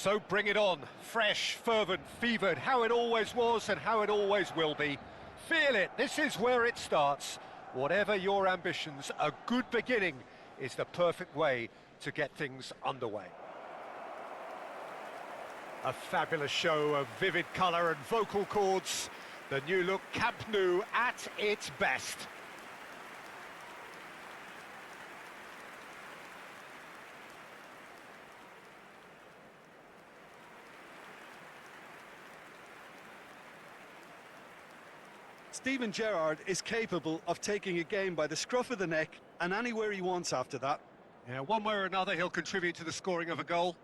So bring it on. Fresh, fervent, fevered, how it always was and how it always will be. Feel it, this is where it starts. Whatever your ambitions, a good beginning is the perfect way to get things underway. A fabulous show of vivid colour and vocal cords. The new look Camp Nou at its best. Steven Gerrard is capable of taking a game by the scruff of the neck and anywhere he wants after that. Yeah, one way or another he'll contribute to the scoring of a goal.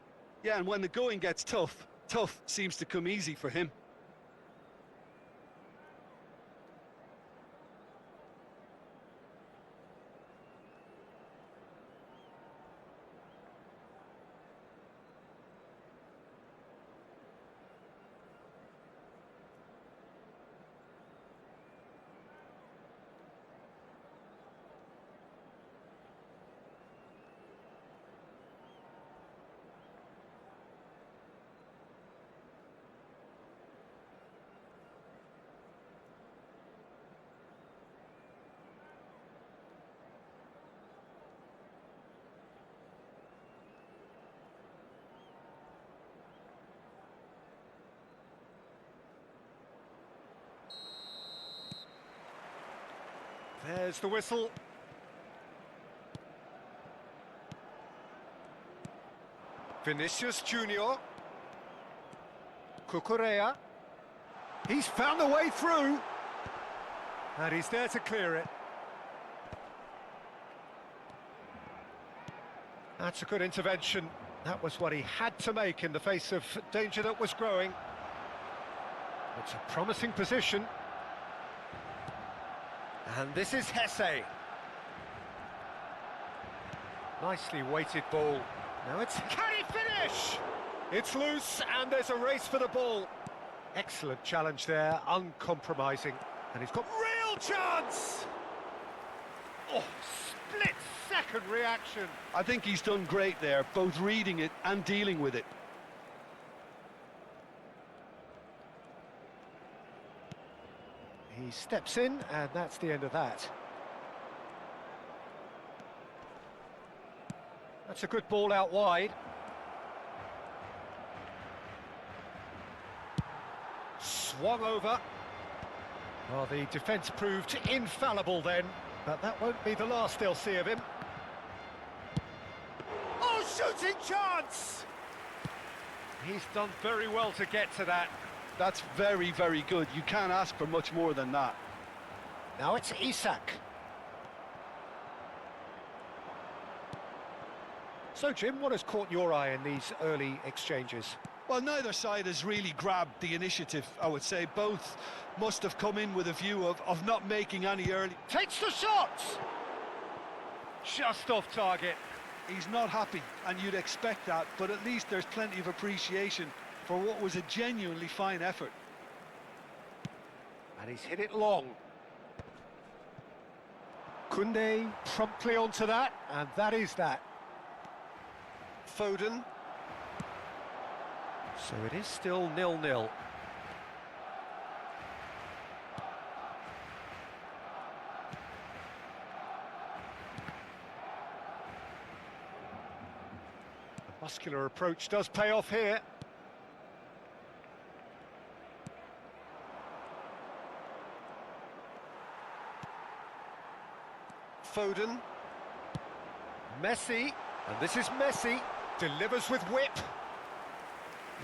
Yeah, and when the going gets tough, tough seems to come easy for him. There's the whistle. Vinicius Junior. Cucurella. He's found a way through. And he's there to clear it. That's a good intervention. That was what he had to make in the face of danger that was growing. It's a promising position. And this is Hesse. Nicely weighted ball. Now it's... Can he finish? It's loose and there's a race for the ball. Excellent challenge there, uncompromising. And he's got real chance! Oh, split-second reaction. I think he's done great there, both reading it and dealing with it. He steps in, and that's the end of that. That's a good ball out wide. Swung over. Well, the defence proved infallible then, but that won't be the last they'll see of him. Oh, shooting chance! He's done very well to get to that. That's very, very good. You can't ask for much more than that. Now it's Isak. So, Jim, what has caught your eye in these early exchanges? Well, neither side has really grabbed the initiative, I would say. Both must have come in with a view of not making any early... Takes the shot! Just off target. He's not happy, and you'd expect that, but at least there's plenty of appreciation for what was a genuinely fine effort. And he's hit it long. Koundé promptly onto that, and that is that. Foden. So it is still 0-0. The muscular approach does pay off here. Foden. Messi, and this is Messi, delivers with whip.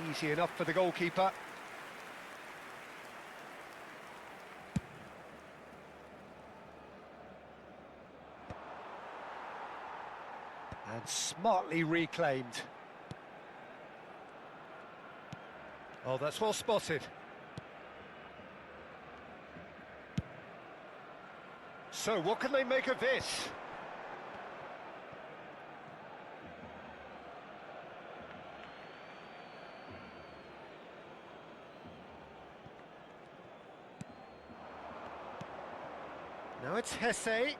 Easy enough for the goalkeeper. And smartly reclaimed. Oh, that's well spotted. So, what can they make of this? Now it's Hesse.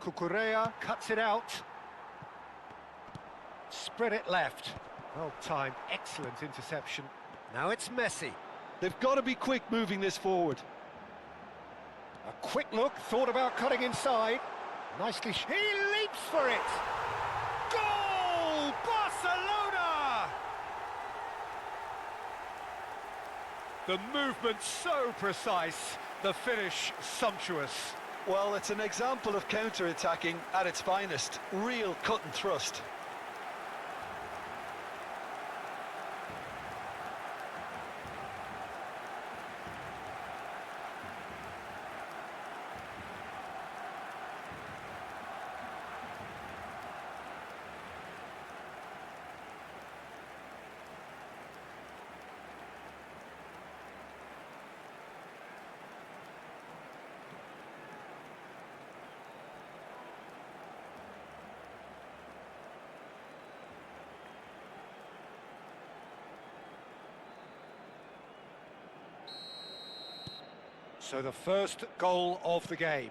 Cucurella cuts it out. Spread it left. Well-timed, excellent interception. Now it's Messi. They've got to be quick moving this forward. A quick look, thought about cutting inside. Nicely, he leaps for it! Goal! Barcelona! The movement so precise, the finish sumptuous. Well, it's an example of counter-attacking at its finest. Real cut and thrust. So the first goal of the game.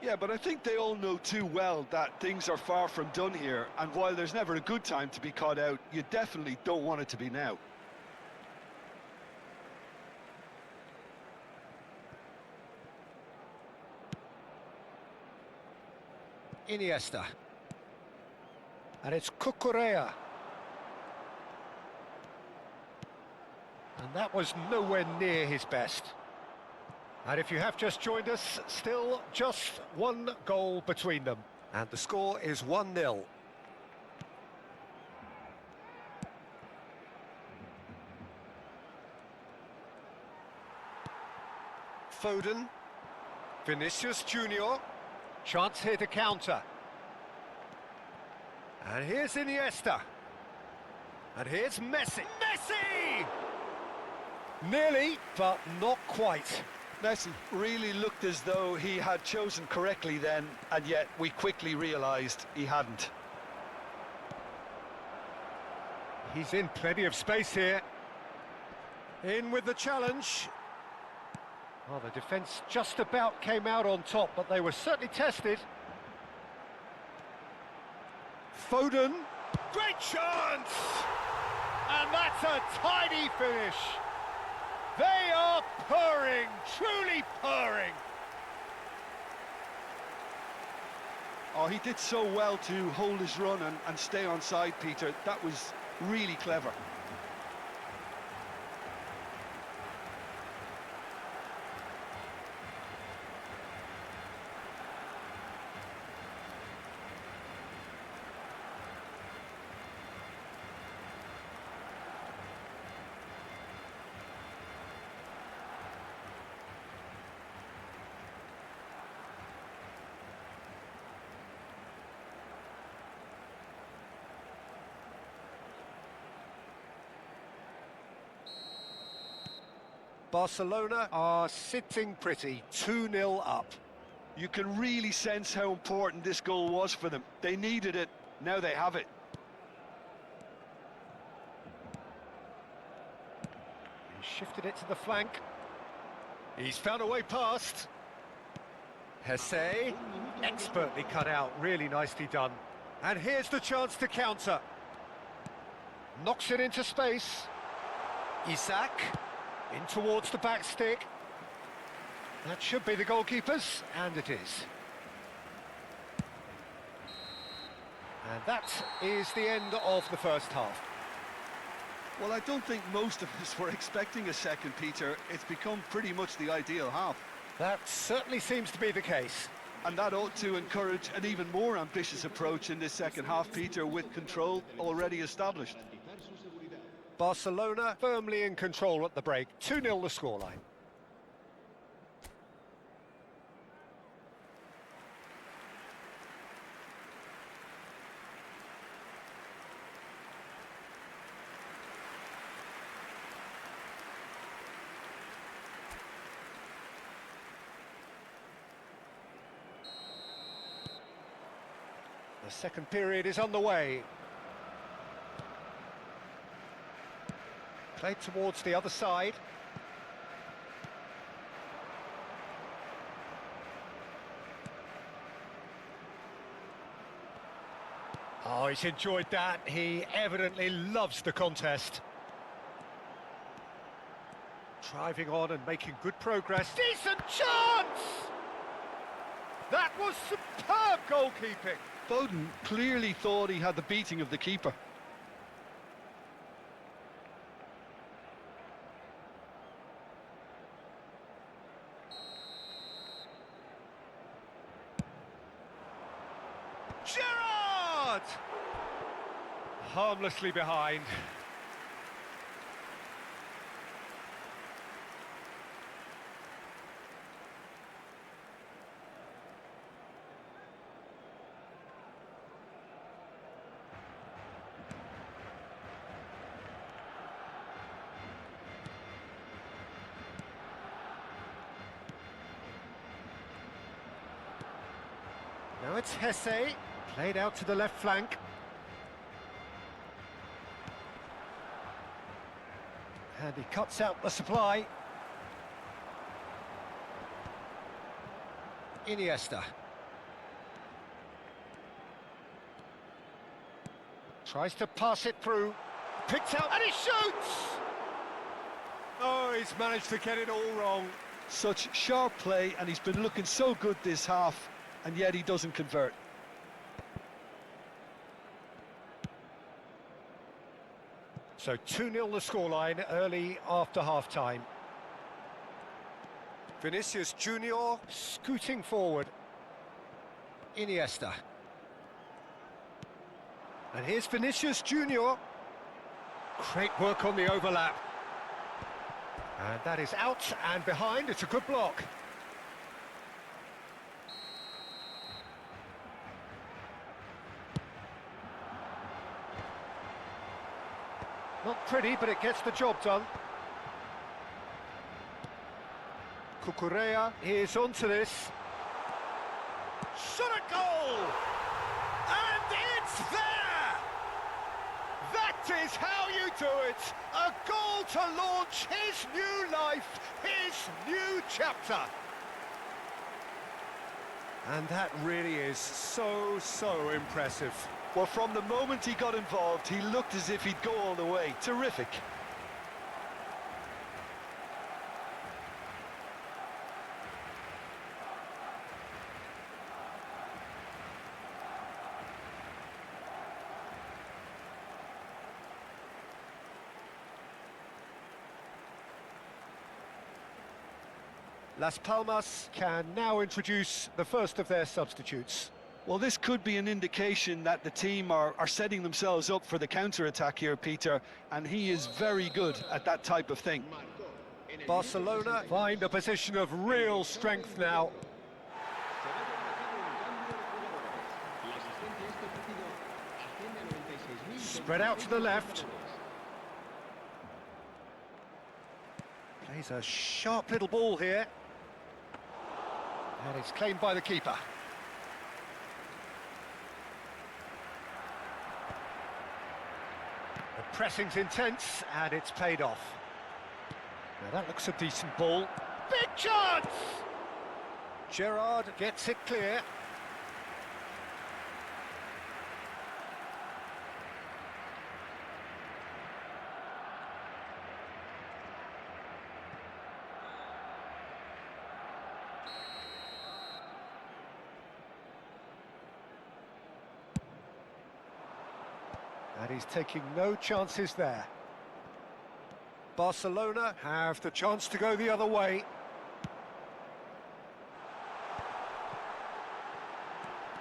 Yeah, but I think they all know too well that things are far from done here, and while there's never a good time to be caught out, you definitely don't want it to be now. Iniesta. And it's Cucurella. And that was nowhere near his best. And if you have just joined us, still just one goal between them. And the score is 1-0. Foden. Vinicius Junior. Chance here to counter. And here's Iniesta. And here's Messi. Messi! Nearly, but not quite. Messi really looked as though he had chosen correctly then, and yet we quickly realised he hadn't. He's in plenty of space here. In with the challenge. Well, the defence just about came out on top, but they were certainly tested. Foden. Great chance! And that's a tidy finish. They are purring, truly purring. Oh, he did so well to hold his run and stay on side, Peter. That was really clever. Barcelona are sitting pretty, 2-0 up. You can really sense how important this goal was for them. They needed it, now they have it. He shifted it to the flank. He's found a way past. Hesse, expertly cut out, really nicely done. And here's the chance to counter. Knocks it into space. Isak. In towards the back stick. That should be the goalkeeper's, and it is. And that is the end of the first half. Well, I don't think most of us were expecting a second, Peter. It's become pretty much the ideal half. That certainly seems to be the case. And that ought to encourage an even more ambitious approach in this second half, Peter, with control already established. Barcelona firmly in control at the break. 2-0 the scoreline. The second period is on the way. Played towards the other side. Oh, he's enjoyed that. He evidently loves the contest. Driving on and making good progress. Decent chance! That was superb goalkeeping. Foden clearly thought he had the beating of the keeper. Gerrard! Harmlessly behind. Now it's Hesse, played out to the left flank. And he cuts out the supply. Iniesta. Tries to pass it through. Picks out and he shoots! Oh, he's managed to get it all wrong. Such sharp play, and he's been looking so good this half, and yet he doesn't convert. So 2-0 the scoreline early after half-time. Vinicius Junior scooting forward. Iniesta. And here's Vinicius Junior. Great work on the overlap. And that is out and behind. It's a good block. Not pretty, but it gets the job done. Cucurella is onto this. Shot a goal! And it's there! That is how you do it! A goal to launch his new life, his new chapter. And that really is so impressive. Well, from the moment he got involved, he looked as if he'd go all the way. Terrific. Las Palmas can now introduce the first of their substitutes. Well, this could be an indication that the team are setting themselves up for the counter-attack here, Peter, and he is very good at that type of thing. Barcelona find a position of real strength now. Spread out to the left. Plays a sharp little ball here. And it's claimed by the keeper. The pressing's intense, and it's paid off. Now that looks a decent ball. Big chance! Gerrard gets it clear. And he's taking no chances there. Barcelona have the chance to go the other way.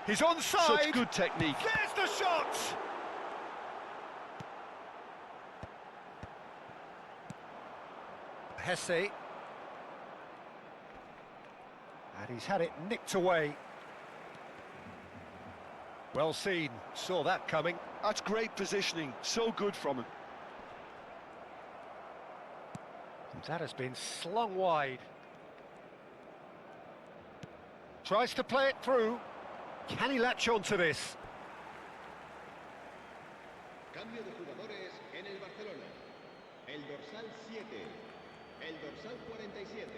He's onside. Such good technique. There's the shot! Hesse. And he's had it nicked away. Well seen, saw that coming. That's great positioning, so good from him. That has been slung wide. Tries to play it through. Can he latch on to this? Cambio de jugadores en el Barcelona. El dorsal 7, el dorsal 47.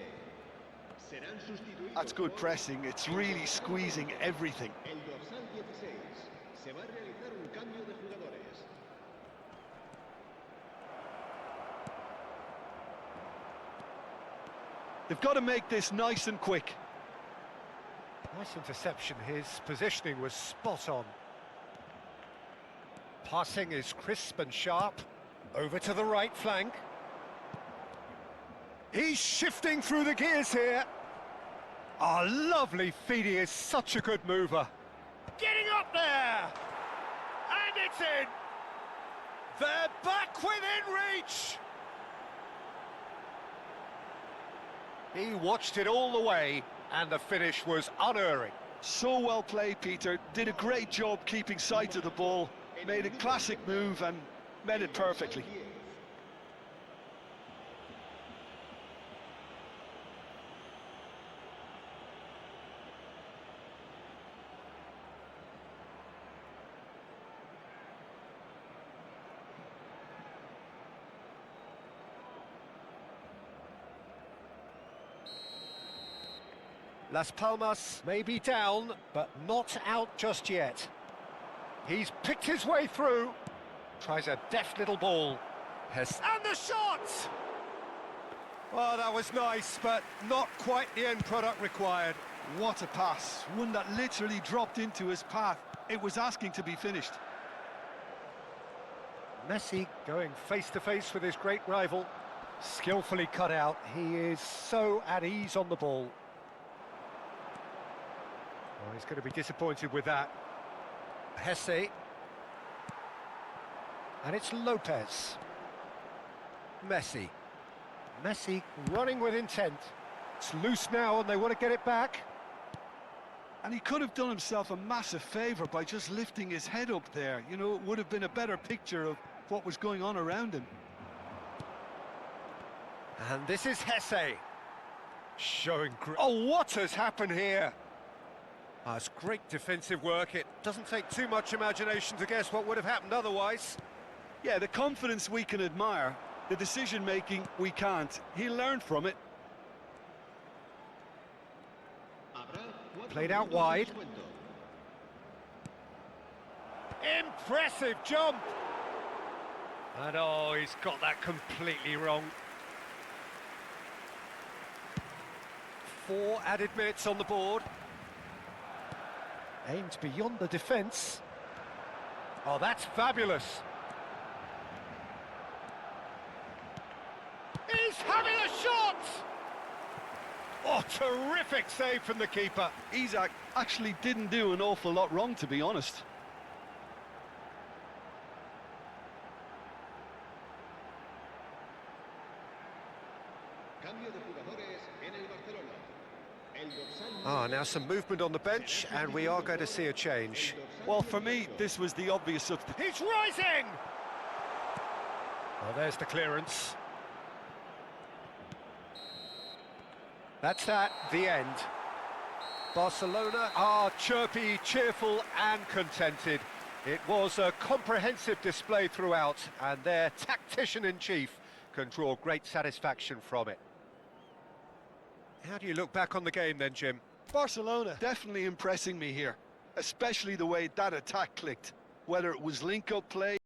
Serán sustituidos. That's good pressing, it's really squeezing everything. El dorsal 16. Se va a realizar un cambio. They've got to make this nice and quick. Nice interception. His positioning was spot on. Passing is crisp and sharp. Over to the right flank. He's shifting through the gears here. Oh, lovely feed. He is such a good mover. Getting up there! And it's in! They're back within reach! He watched it all the way, and the finish was unerring. So well played, Peter. Did a great job keeping sight of the ball. Made a classic move and met it perfectly. Las Palmas may be down, but not out just yet. He's picked his way through. Tries a deft little ball. And the shot! Oh, that was nice, but not quite the end product required. What a pass. One that literally dropped into his path. It was asking to be finished. Messi going face-to-face with his great rival. Skillfully cut out. He is so at ease on the ball. Oh, he's going to be disappointed with that. Hesse. And it's Lopez. Messi. Messi running with intent. It's loose now and they want to get it back. And he could have done himself a massive favour by just lifting his head up there. You know, it would have been a better picture of what was going on around him. And this is Hesse. Showing... Oh, what has happened here? It's great defensive work. It doesn't take too much imagination to guess what would have happened otherwise. Yeah, the confidence we can admire, the decision-making we can't. He learned from it. Played out wide. Impressive jump! And oh, he's got that completely wrong. 4 added minutes on the board. Aimed beyond the defence. Oh, that's fabulous. He's having a shot! Oh, terrific save from the keeper. Isak actually didn't do an awful lot wrong, to be honest. Now some movement on the bench, and we are going to see a change. Well, for me, this was the obvious substitution. He's rising! Well, there's the clearance. That's that, the end. Barcelona are chirpy, cheerful and contented. It was a comprehensive display throughout, and their tactician-in-chief can draw great satisfaction from it. How do you look back on the game then, Jim? Barcelona definitely impressing me here, especially the way that attack clicked, whether it was link-up play